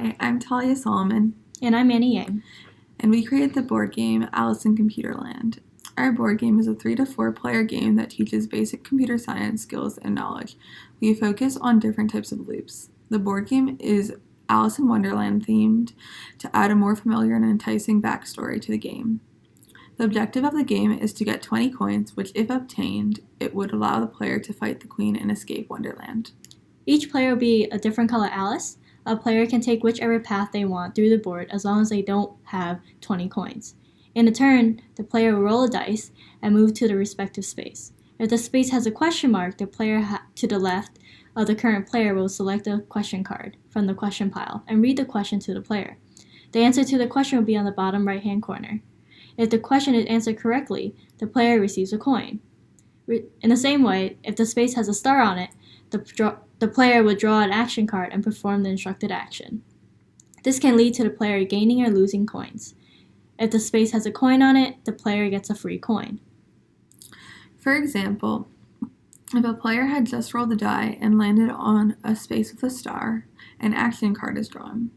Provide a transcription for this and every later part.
Hi, I'm Talia Solomon, And I'm Annie Yang. and we created the board game Alice in Computerland. Our board game is a 3 to 4 player game that teaches basic computer science skills and knowledge. We focus on different types of loops. The board game is Alice in Wonderland themed to add a more familiar and enticing backstory to the game. The objective of the game is to get 20 coins, which, if obtained, it would allow the player to fight the queen and escape Wonderland. Each player will be a different color Alice. A player can take whichever path they want through the board as long as they don't have 20 coins. In a turn, the player will roll a dice and move to the respective space. If the space has a question mark, the player to the left of the current player will select a question card from the question pile and read the question to the player. The answer to the question will be on the bottom right-hand corner. If the question is answered correctly, the player receives a coin. In the same way, if the space has a star on it, the player would draw an action card and perform the instructed action. This can lead to the player gaining or losing coins. If the space has a coin on it, the player gets a free coin. For example, if a player had just rolled a die and landed on a space with a star, an action card is drawn.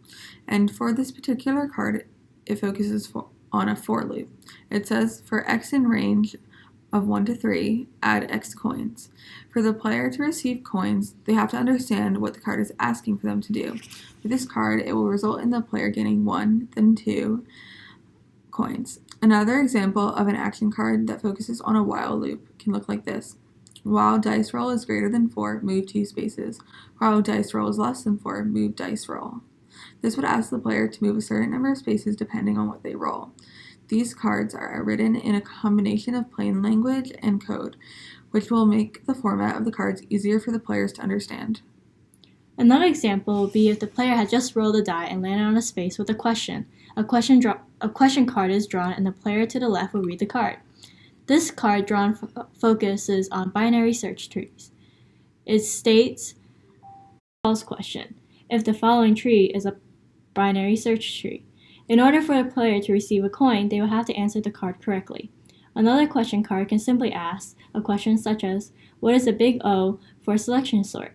And for this particular card, it focuses on a for loop. It says, for X in range of 1 to 3, add X coins. For the player to receive coins, they have to understand what the card is asking for them to do. With this card, it will result in the player gaining 1, then 2 coins. Another example of an action card that focuses on a while loop can look like this. While dice roll is greater than 4, move 2 spaces. While dice roll is less than 4, move dice roll. This would ask the player to move a certain number of spaces depending on what they roll. These cards are written in a combination of plain language and code, which will make the format of the cards easier for the players to understand. Another example would be if the player had just rolled a die and landed on a space with a question. A question card is drawn and the player to the left will read the card. This card drawn focuses on binary search trees. It states, false question, if the following tree is a binary search tree. In order for the player to receive a coin, they will have to answer the card correctly. Another question card can simply ask a question such as, what is a big O for a selection sort?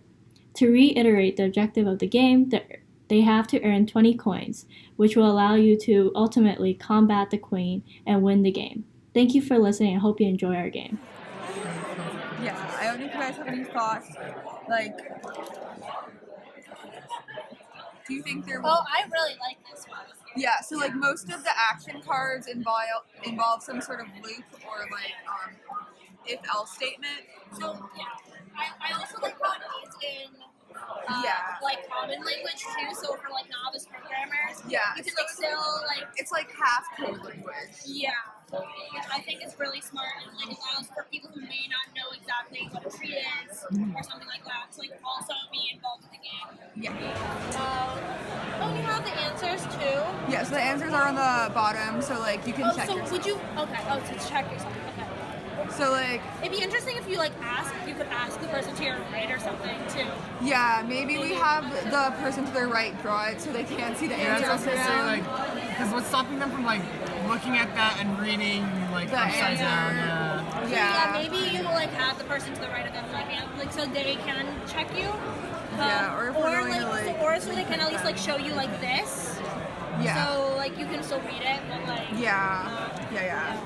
To reiterate the objective of the game, they have to earn 20 coins, which will allow you to ultimately combat the queen and win the game. Thank you for listening and hope you enjoy our game. Yeah, I don't know if you guys have any thoughts. Do you think there will... Oh, I really like this one. Yeah, so most of the action cards involve some sort of loop or if-else statement. So yeah, I also like how it is in common language too. So for novice programmers, Yeah, you can so still it's half code language. yeah, which I think is really smart and allows for people who may not know exactly what a tree is or something like that to also be involved in the game. Yeah. Oh, you have the answers too. Yeah, so the answers are on the bottom, so you can check yourself. Would you? Okay. Oh, to check yourself. Okay. So it'd be interesting if you you could ask the person to your right or something too. Yeah, maybe we have the person to their right draw it so they can't see the answer. Yeah, that's what I was gonna say, because what's stopping them from looking at that and reading upside down? Yeah, maybe you have the person to the right of them so they can check you. Or so they can at least show you this. Yeah. So you can still read it, but Yeah.